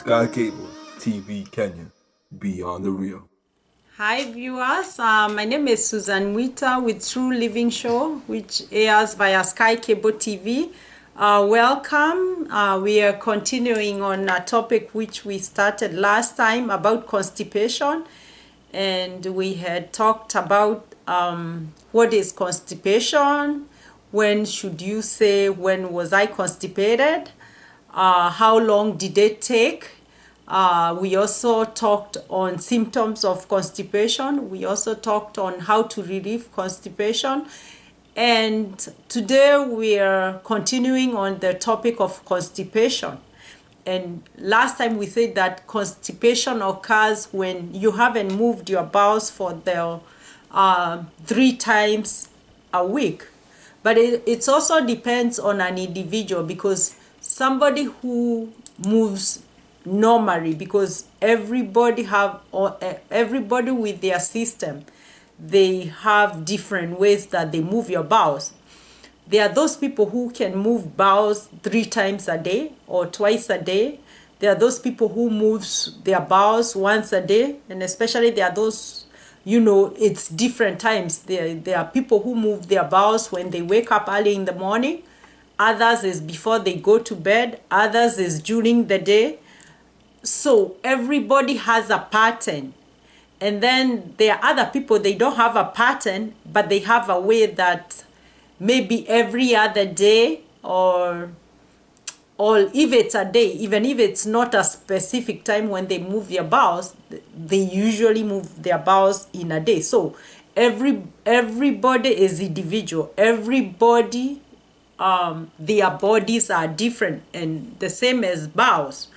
Sky Cable TV Kenya. Beyond the Real. Hi viewers, my name is Susan Muita with True Living Show, which airs via Sky Cable TV. Welcome. We are continuing on a topic which we started last time about constipation, and we had talked about what is constipation, when should you say when was I constipated, how long did it take. We also talked on symptoms of constipation. We also talked on how to relieve constipation. And today we are continuing on the topic of constipation. And last time we said that constipation occurs when you haven't moved your bowels for the 3 times a week. But it also depends on an individual, because somebody who moves normally, because everybody with their system, they have different ways that they move your bowels. There are those people who can move bowels 3 times a day or twice a day. There are those people who moves their bowels once a day, and especially there are those, it's different times. There are people who move their bowels when they wake up early in the morning. Others is before they go to bed. Others is during the day. So everybody has a pattern. And then there are other people, they don't have a pattern, but they have a way that maybe every other day, or if it's a day, even if it's not a specific time when they move their bowels, they usually move their bowels in a day. So everybody is individual. Everybody, their bodies are different, and the same as bowels.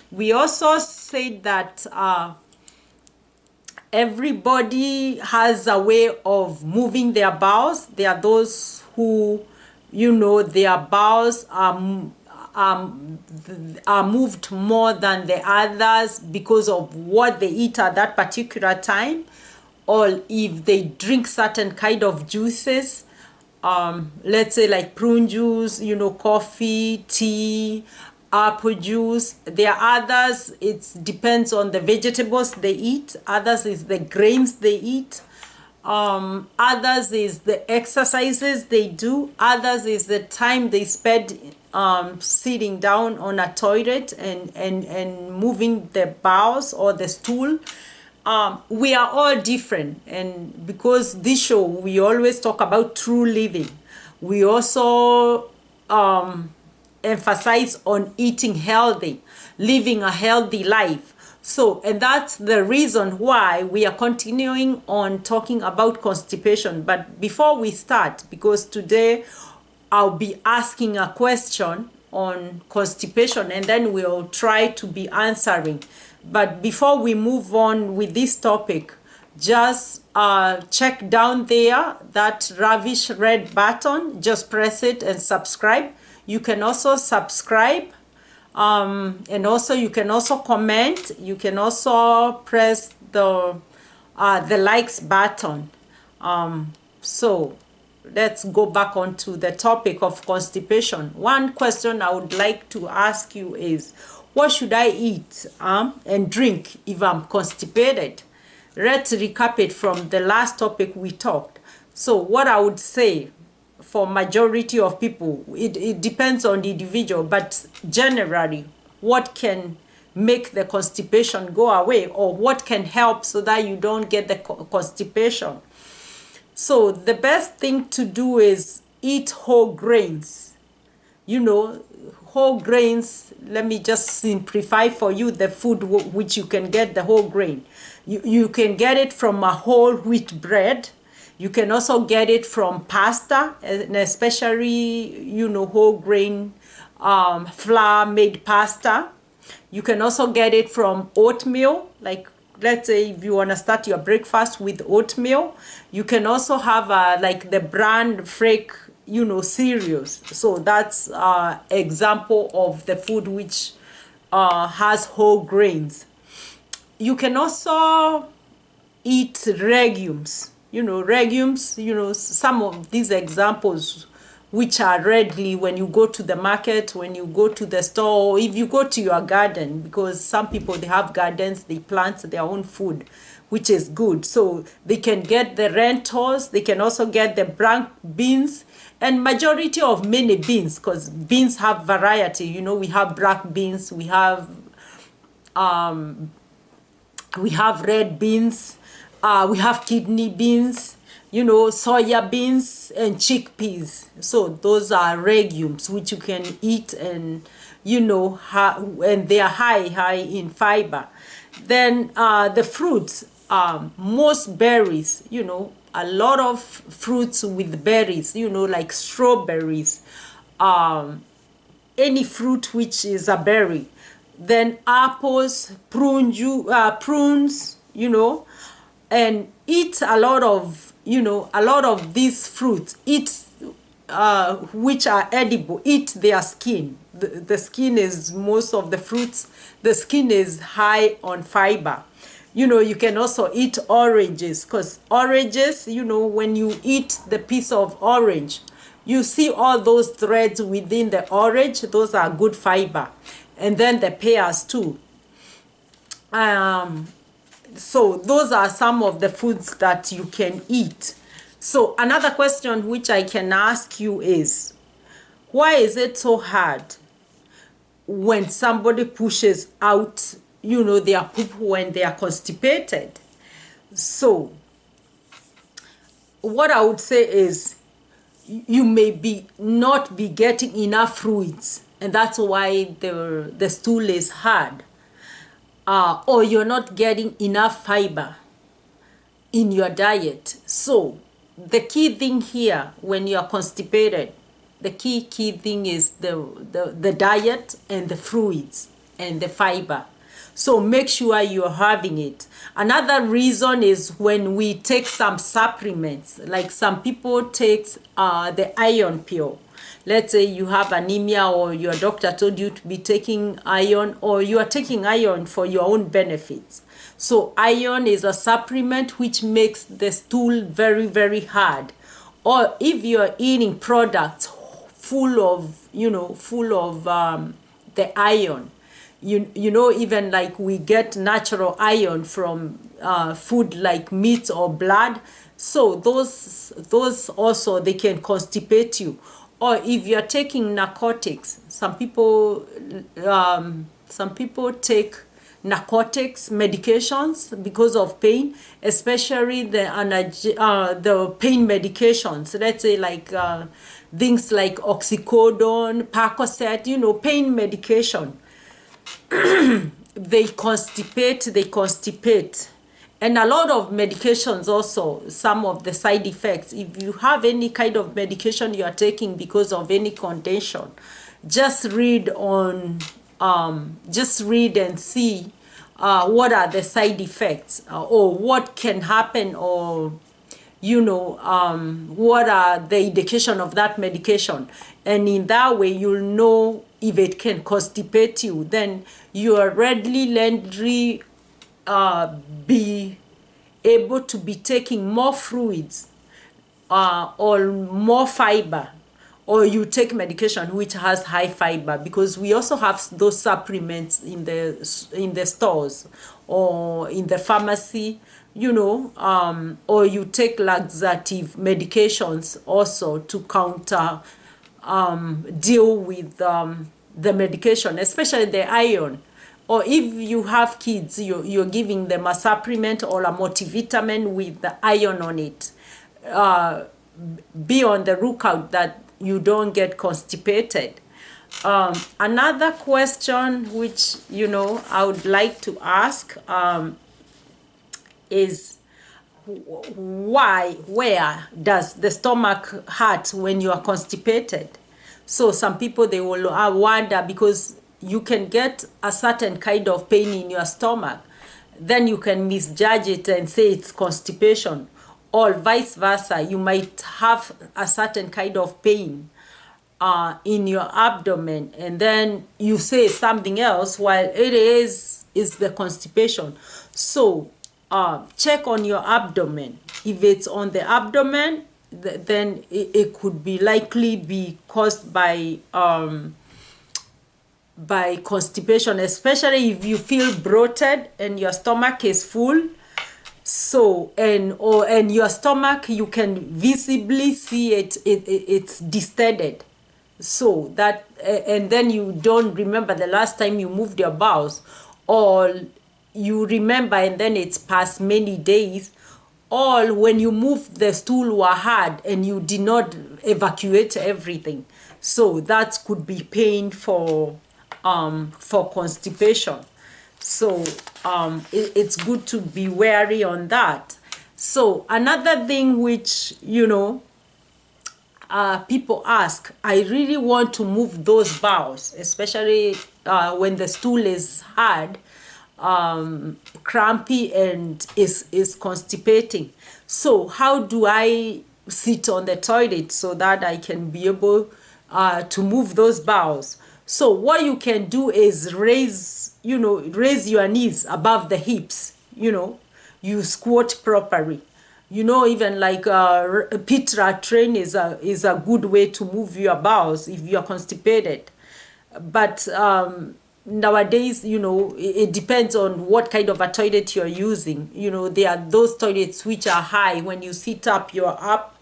We also said that everybody has a way of moving their bowels. There are those who, their bowels are moved more than the others because of what they eat at that particular time, or if they drink certain kind of juices. Let's say like prune juice, coffee, tea, apple juice. There are others, it depends on the vegetables they eat. Others is the grains they eat. Others is the exercises they do. Others is the time they spend sitting down on a toilet and moving the bowels or the stool. We are all different, and because this show we always talk about true living, we also emphasize on eating healthy, living a healthy life. So, and that's the reason why we are continuing on talking about constipation. But before we start, because today I'll be asking a question on constipation, and then we'll try to be answering. But before we move on with this topic, just check down there, that ravish red button, just press it and subscribe. You can also subscribe, and also you can also comment. You can also press the likes button. So let's go back onto the topic of constipation. One question I would like to ask you is, what should I eat and drink if I'm constipated? Let's recap it from the last topic we talked. So what I would say, for majority of people, it depends on the individual, but generally, what can make the constipation go away, or what can help so that you don't get the constipation? So the best thing to do is eat whole grains. Whole grains, let me just simplify for you the food which you can get the whole grain. You can get it from a whole wheat bread. You can also get it from pasta, and especially, whole grain flour made pasta. You can also get it from oatmeal, like let's say if you want to start your breakfast with oatmeal. You can also have like the bran flake, cereals. So that's example of the food which has whole grains. You can also eat legumes. Legumes, some of these examples which are readily when you go to the market, when you go to the store, or if you go to your garden, because some people, they have gardens, they plant their own food, which is good. So they can get the lentils, they can also get the black beans, and majority of many beans, because beans have variety. You know, we have black beans, we have red beans, we have kidney beans, you know, soya beans and chickpeas. So those are legumes which you can eat, and you know, and they are high in fiber. Then the fruits, most berries, you know, a lot of fruits with berries, you know, like strawberries, any fruit which is a berry. Then apples, prunes, you know, and eat a lot of, you know, a lot of these fruits. Eat which are edible. Eat their skin. The skin is, most of the fruits, the skin is high on fiber. You know, you can also eat oranges, because oranges, you know, when you eat the piece of orange, you see all those threads within the orange. Those are good fiber. And then the pears too. So those are some of the foods that you can eat. So another question which I can ask you is, why is it so hard when somebody pushes out, you know, their poop when they are constipated? So what I would say is, you may be not be getting enough fluids, and that's why the stool is hard, or you're not getting enough fiber in your diet. So the key thing here, when you're constipated, the key thing is the diet and the fluids and the fiber. So make sure you're having it. Another reason is when we take some supplements, like some people take the iron pill. Let's say you have anemia, or your doctor told you to be taking iron, or you are taking iron for your own benefits. So iron is a supplement which makes the stool very, very hard. Or if you're eating products full of, you know, the iron, you know, even like we get natural iron from food like meat or blood. So those also, they can constipate you. Or if you're taking narcotics, some people take narcotics medications because of pain, especially the pain medications. Let's say like things like oxycodone, Percocet, you know, pain medication. They constipate. And a lot of medications also, some of the side effects, if you have any kind of medication you are taking because of any condition, just read and see what are the side effects, or what can happen, or you know, what are the indication of that medication. And in that way, you'll know if it can constipate you. Then you are readily be able to be taking more fluids, or more fiber, or you take medication which has high fiber, because we also have those supplements in the stores or in the pharmacy, you know, or you take laxative medications also to counter deal with the medication, especially the iron. Or if you have kids, you're giving them a supplement or a multivitamin with the iron on it. Be on the lookout that you don't get constipated. Another question which, you know, I would like to ask is, where does the stomach hurt when you are constipated? So some people, they will wonder, because you can get a certain kind of pain in your stomach, then you can misjudge it and say it's constipation, or vice versa. You might have a certain kind of pain in your abdomen, and then you say something else while it is the constipation. So check on your abdomen. If it's on the abdomen, then it could be likely be caused by constipation, especially if you feel bloated and your stomach is full. So and your stomach, you can visibly see it's distended, so that and then you don't remember the last time you moved your bowels, or you remember and then it's past many days, or when you moved the stool were hard and you did not evacuate everything. So that could be pain for constipation. So it's good to be wary on that. So another thing which, people ask, I really want to move those bowels, especially when the stool is hard, crampy, and is constipating. So how do I sit on the toilet so that I can be able to move those bowels? So what you can do is raise your knees above the hips. You squat properly. Even like Petra train is a good way to move your bowels if you are constipated. But nowadays, it depends on what kind of a toilet you're using. There are those toilets which are high. When you sit up, you're up,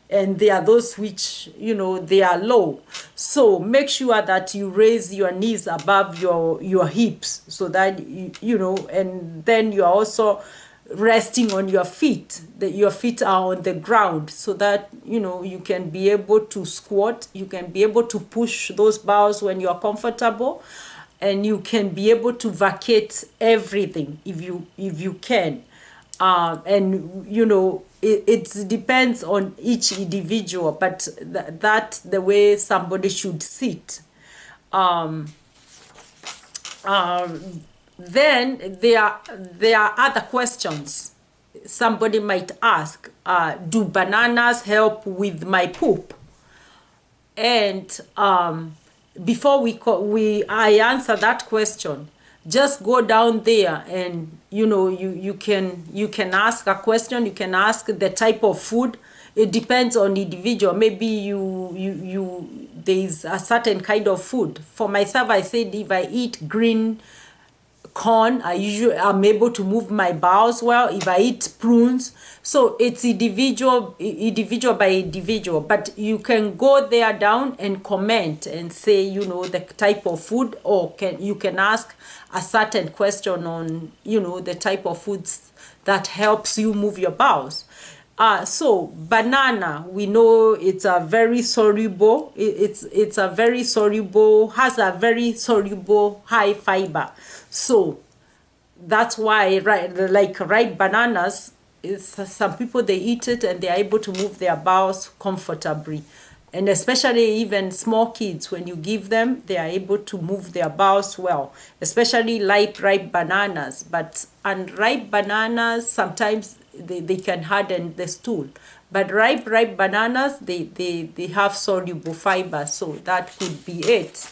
and there are those which, they are low. So make sure that you raise your knees above your hips, so that and then you're also resting on your feet, that your feet are on the ground, so that you can be able to squat, you can be able to push those bowels when you're comfortable, and you can be able to vacate everything if you can. And it depends on each individual, but that's the way somebody should sit. Then there are other questions somebody might ask. Do bananas help with my poop? And before I answer that question, just go down there and you can ask a question. You can ask the type of food. It depends on the individual. Maybe there's a certain kind of food. For myself, I said if I eat green corn, I'm able to move my bowels well. If I eat prunes, so it's individual by individual. But you can go there down and comment and say the type of food, or you can ask a certain question on the type of foods that helps you move your bowels. So banana, we know it's a very soluble. It's a very soluble, has a very soluble high fiber. So that's why ripe bananas, is some people, they eat it and they are able to move their bowels comfortably. And especially even small kids, when you give them, they are able to move their bowels well, especially ripe bananas. But unripe bananas, sometimes they can harden the stool. But ripe bananas, they have soluble fiber, so that could be it.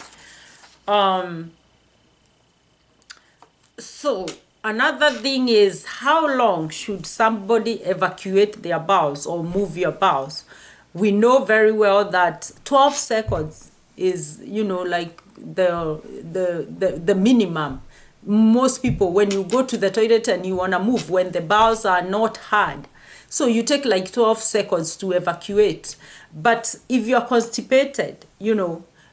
So another thing is, how long should somebody evacuate their bowels or move your bowels? We know very well that 12 seconds is like the minimum. Most people, when you go to the toilet and you want to move, when the bowels are not hard, so you take like 12 seconds to evacuate. But if you're constipated,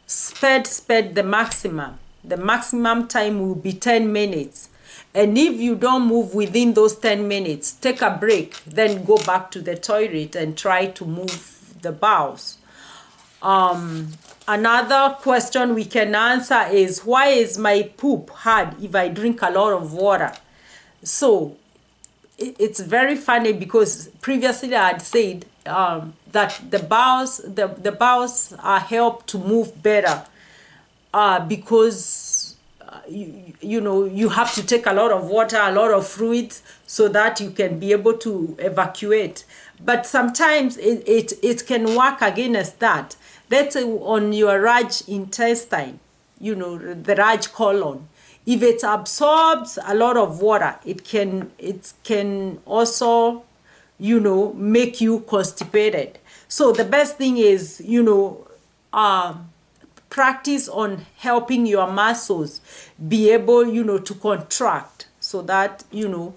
sped the maximum. The maximum time will be 10 minutes. And if you don't move within those 10 minutes, take a break, then go back to the toilet and try to move the bowels. Another question we can answer is, why is my poop hard if I drink a lot of water? So it's very funny, because previously I had said that the bowels are helped to move better because you have to take a lot of water, a lot of fluids, so that you can be able to evacuate. But sometimes it can work against that. Let's say on your large intestine, the large colon, if it absorbs a lot of water, it can also make you constipated. So the best thing is, practice on helping your muscles be able, to contract, so that, when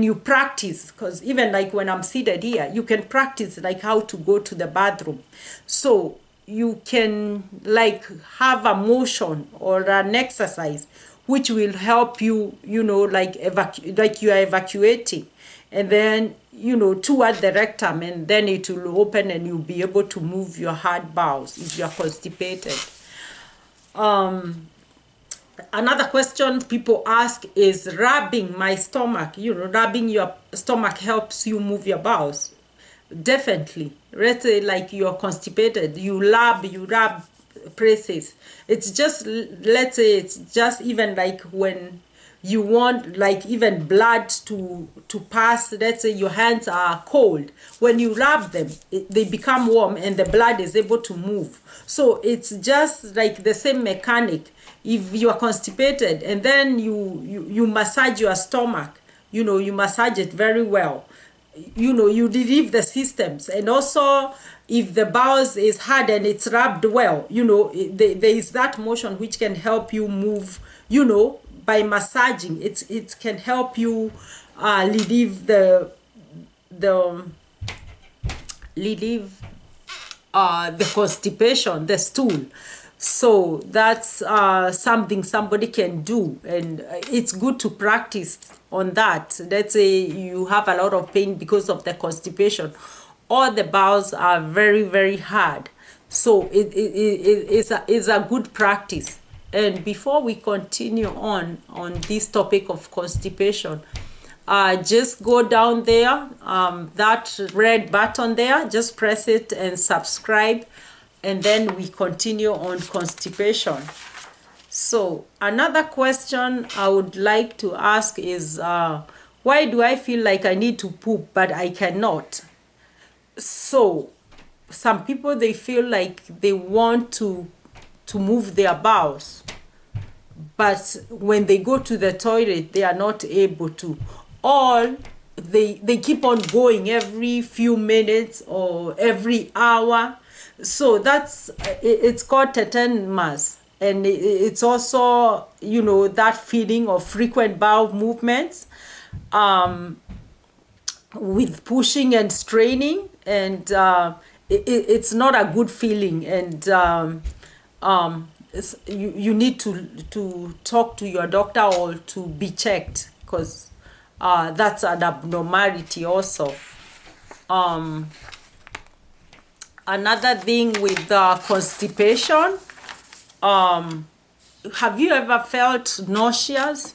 you practice, because even like when I'm seated here, you can practice like how to go to the bathroom. So you can like have a motion or an exercise which will help you, like like you are evacuating, and then, toward the rectum, and then it will open and you'll be able to move your hard bowels if you're constipated. Another question people ask is rubbing my stomach. Rubbing your stomach helps you move your bowels. Definitely. Let's say like you're constipated, you rub places. It's just, let's say it's just even like when you want like even blood to pass. Let's say your hands are cold, when you rub them, they become warm and the blood is able to move. So it's just like the same mechanic. If you are constipated and then you massage your stomach, you massage it very well, you relieve the systems. And also, if the bowels is hard and it's rubbed well, there is that motion which can help you move, by massaging. It can help you relieve the relieve the constipation, the stool. So that's something somebody can do, and it's good to practice on that. Let's say you have a lot of pain because of the constipation, or the bowels are very, very hard. So it's a good practice. And before we continue on this topic of constipation, just go down there, that red button there, just press it and subscribe, and then we continue on constipation. So another question I would like to ask is, why do I feel like I need to poop but I cannot? So some people, they feel like they want to move their bowels, but when they go to the toilet they are not able to, or they keep on going every few minutes or every hour. So it's called tetanus, and it's also, that feeling of frequent bowel movements, with pushing and straining, and it's not a good feeling. And you need to talk to your doctor or to be checked, because that's an abnormality also. Another thing with constipation, have you ever felt nauseous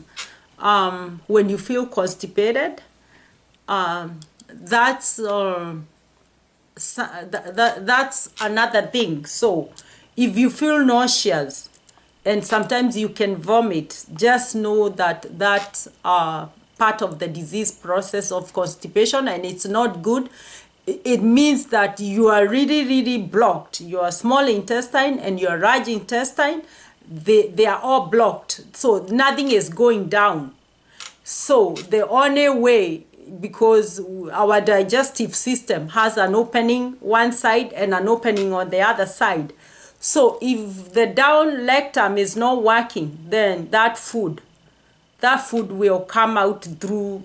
when you feel constipated? That's that's another thing. So if you feel nauseous and sometimes you can vomit, just know that that's part of the disease process of constipation, and it's not good. It means that you are really, really blocked. Your small intestine and your large intestine, they are all blocked. So nothing is going down. So the only way, because our digestive system has an opening one side and an opening on the other side. So if the down rectum is not working, then that food will come out through,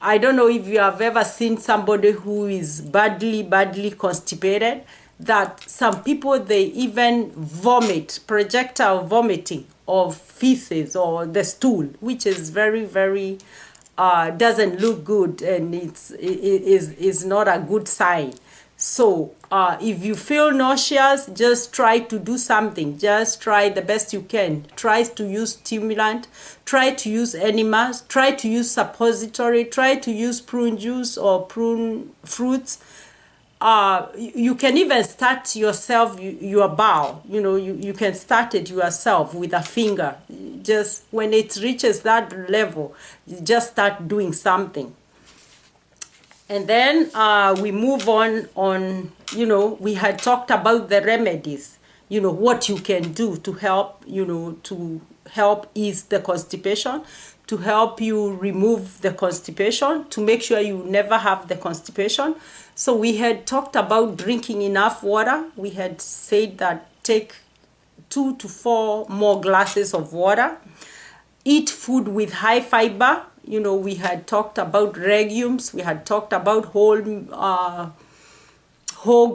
I don't know if you have ever seen somebody who is badly constipated, that some people, they even vomit, projectile vomiting of feces or the stool, which is very, very, doesn't look good, and it is not a good sign. So if you feel nauseous, just try to do something. Just try the best you can. Try to use stimulant. Try to use enemas. Try to use suppository. Try to use prune juice or prune fruits. You can even start yourself your bowel. You can start it yourself with a finger. Just when it reaches that level, you just start doing something. And then we move on, we had talked about the remedies. what you can do to help, to help ease the constipation, to help you remove the constipation, to make sure you never have the constipation. So we had talked about drinking enough water. We had said that take 2 to 4 more glasses of water. Eat food with high fiber. We had talked about legumes. We had talked about whole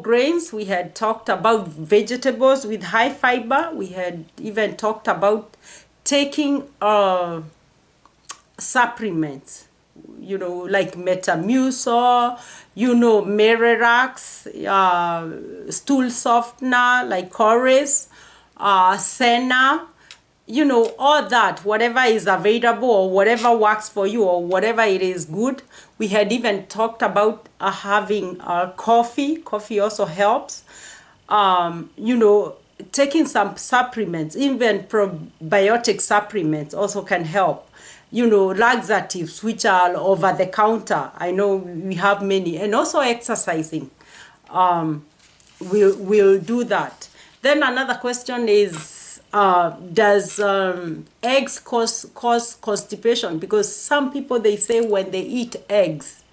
grains. We had talked about vegetables with high fiber. We had even talked about taking supplements, like Metamucil, Merirax, stool softener like Chorus, Senna, all that, whatever is available or whatever works for you or whatever it is good. We had even talked about having coffee. Coffee also helps. Taking some supplements, even probiotic supplements also can help. Laxatives, which are over the counter. I know we have many. And also exercising will do that. Then another question is, does eggs cause constipation? Because some people, they say when they eat eggs.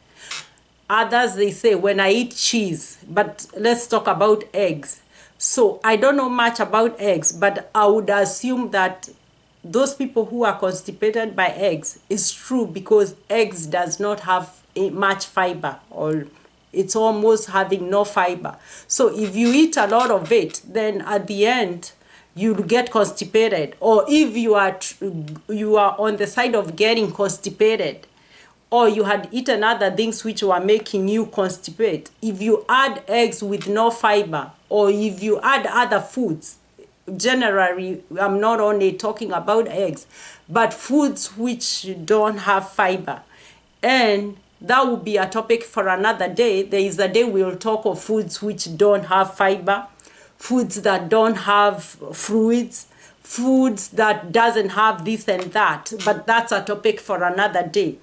Others, they say when I eat cheese. But let's talk about eggs. So I don't know much about eggs, but I would assume that those people who are constipated by eggs is true, because eggs does not have much fiber, or it's almost having no fiber. So if you eat a lot of it, then at the end you get constipated. Or if you are on the side of getting constipated, or you had eaten other things which were making you constipate, if you add eggs with no fiber, or if you add other foods, generally, I'm not only talking about eggs, but foods which don't have fiber. And that will be a topic for another day. There is a day we'll talk of foods which don't have fiber, foods that don't have fluids, foods that doesn't have this and that. But that's a topic for another day.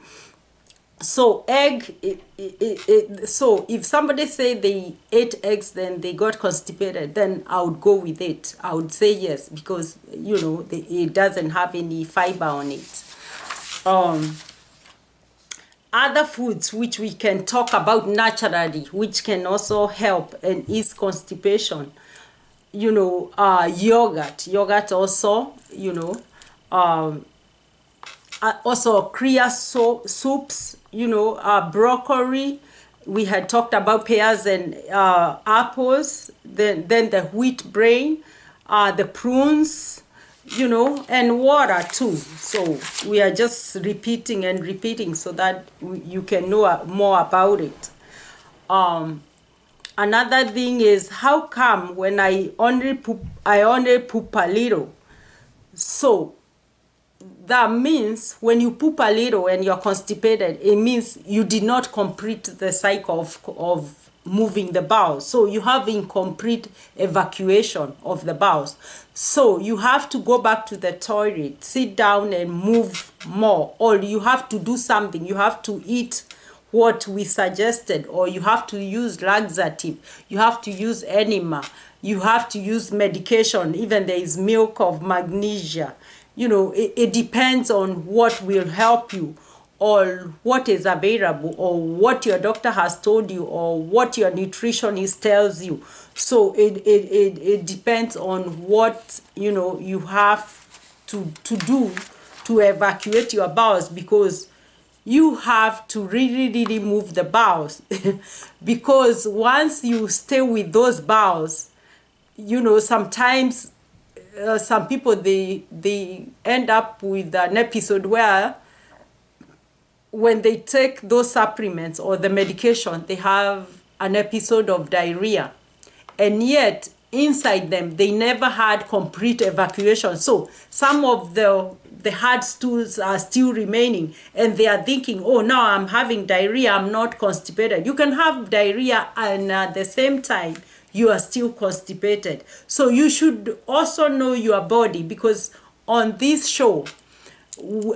So so if somebody say they ate eggs, then they got constipated, then I would go with it. I would say yes, because it doesn't have any fiber on it. Other foods which we can talk about naturally, which can also help and ease constipation, yogurt also, also clear soups, broccoli. We had talked about pears and apples, then the wheat brain, the prunes, and water too. So we are just repeating and repeating so that you can know more about it. Another thing is, how come when I only poop a little? So that means when you poop a little and you're constipated, it means you did not complete the cycle of moving the bowels. So you have incomplete evacuation of the bowels. So you have to go back to the toilet, sit down and move more, or you have to do something. You have to eat what we suggested, or you have to use laxative, you have to use enema, you have to use medication. Even there is milk of magnesia. It depends on what will help you, or what is available, or what your doctor has told you, or what your nutritionist tells you. So it depends on what you have to do to evacuate your bowels, because you have to really move the bowels. Because once you stay with those bowels, sometimes some people, they end up with an episode where when they take those supplements or the medication, they have an episode of diarrhea, and yet inside them they never had complete evacuation. So some of the hard stools are still remaining, and they are thinking, oh, now I'm having diarrhea, I'm not constipated. You can have diarrhea and at the same time you are still constipated. So you should also know your body, because on this show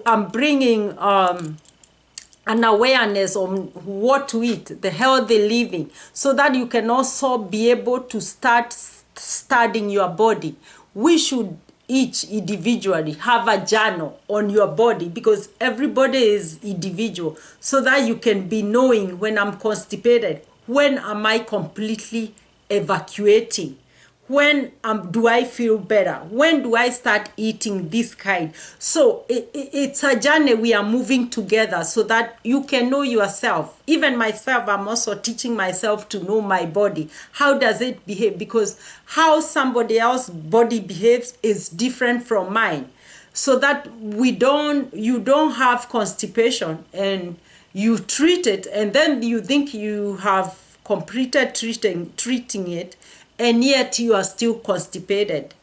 I'm bringing an awareness on what to eat, the healthy living, so that you can also be able to start studying your body, we should each individually have a journal on your body, because everybody is individual, so that you can be knowing, when I'm constipated, when am I completely evacuating, when do I feel better, when do I start eating this kind. So it's a journey we are moving together, so that you can know yourself. Even myself, I'm also teaching myself to know my body. How does it behave? Because how somebody else's body behaves is different from mine, so that you don't have constipation and you treat it, and then you think you have completed treating it, and yet you are still constipated.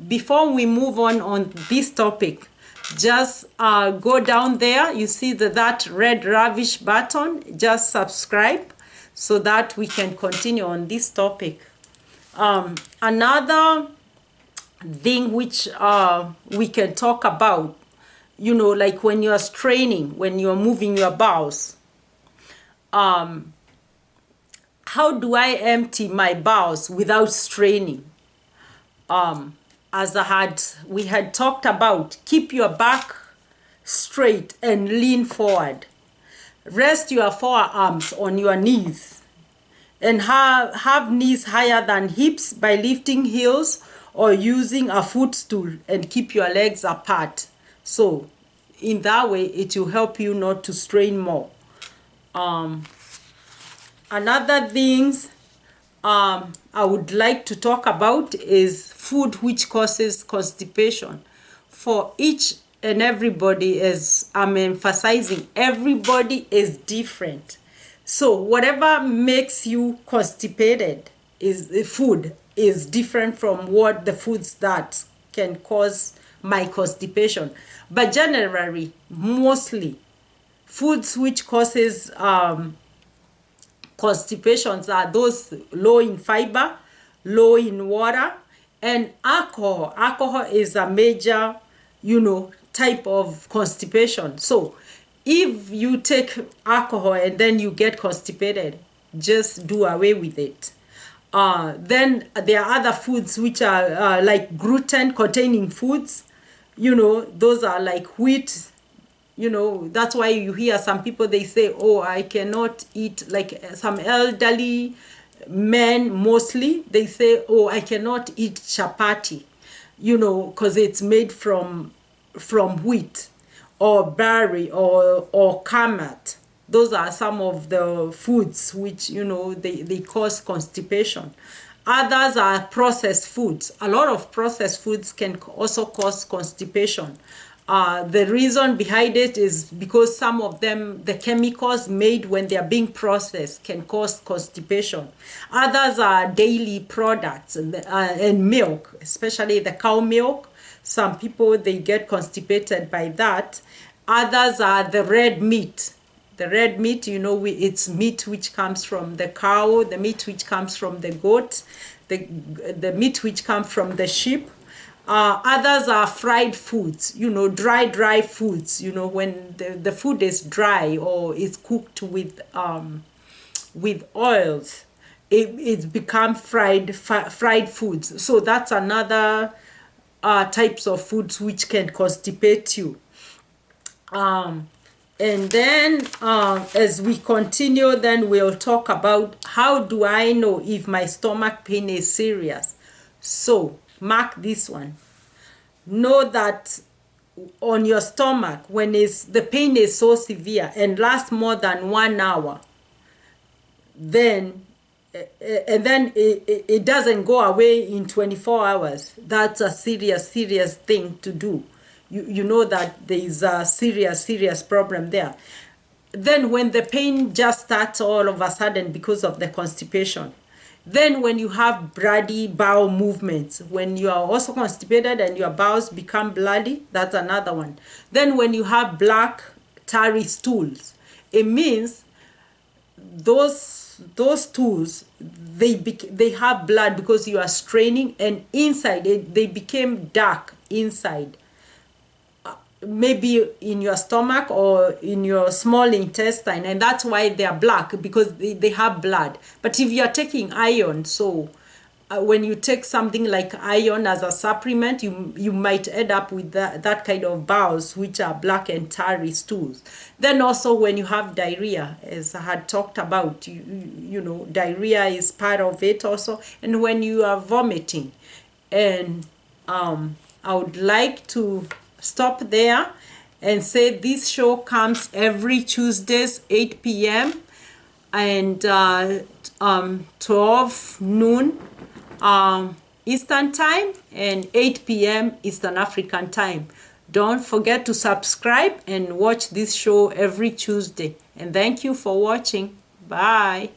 Before we move on this topic, just go down there. You see that red ravish button. Just subscribe, so that we can continue on this topic. Another thing which we can talk about, like when you're straining, when you're moving your bowels, how do I empty my bowels without straining? As we had talked about, keep your back straight and lean forward. Rest your forearms on your knees, and have knees higher than hips by lifting heels or using a footstool, and keep your legs apart. So in that way, it will help you not to strain more. Another things I would like to talk about is food which causes constipation. For each and everybody, as I'm emphasizing, everybody is different. So whatever makes you constipated is the food is different from what the foods that can cause my constipation. But generally, mostly, foods which causes constipations are those low in fiber, low in water, and alcohol. Alcohol is a major, type of constipation. So if you take alcohol and then you get constipated, just do away with it. Then there are other foods which are like gluten containing foods. Those are like wheat. That's why you hear some people, they say, oh, I cannot eat, like some elderly men mostly, they say, oh, I cannot eat chapati, because it's made from wheat or barley or kamat. Those are some of the foods which, they cause constipation. Others are processed foods. A lot of processed foods can also cause constipation. The reason behind it is because some of them, the chemicals made when they are being processed, can cause constipation. Others are dairy products and milk, especially the cow milk. Some people, they get constipated by that. Others are the red meat. The red meat, it's meat which comes from the cow, the meat which comes from the goat, the meat which comes from the sheep. Others are fried foods, dry foods, when the food is dry or is cooked with oils, it becomes fried foods. So that's another types of foods which can constipate you. And then as we continue, then we'll talk about how do I know if my stomach pain is serious. So mark this one. Know that on your stomach, when the pain is so severe and lasts more than 1 hour, then it doesn't go away in 24 hours, that's a serious thing to do. You know that there is a serious problem there. Then when the pain just starts all of a sudden because of the constipation, then when you have bloody bowel movements, when you are also constipated and your bowels become bloody, that's another one. Then when you have black tarry stools, it means those stools, they have blood because you are straining, and inside they became dark inside. Maybe in your stomach or in your small intestine, and that's why they are black, because they have blood. But if you are taking iron, so when you take something like iron as a supplement, you might end up with that kind of bowels, which are black and tarry stools. Then also when you have diarrhea, as I had talked about, you know, diarrhea is part of it also. And when you are vomiting. And I would like to stop there and say this show comes every Tuesdays 8 p.m. and 12 noon Eastern Time and 8 p.m. Eastern African Time. Don't forget to subscribe and watch this show every Tuesday. And thank you for watching. Bye.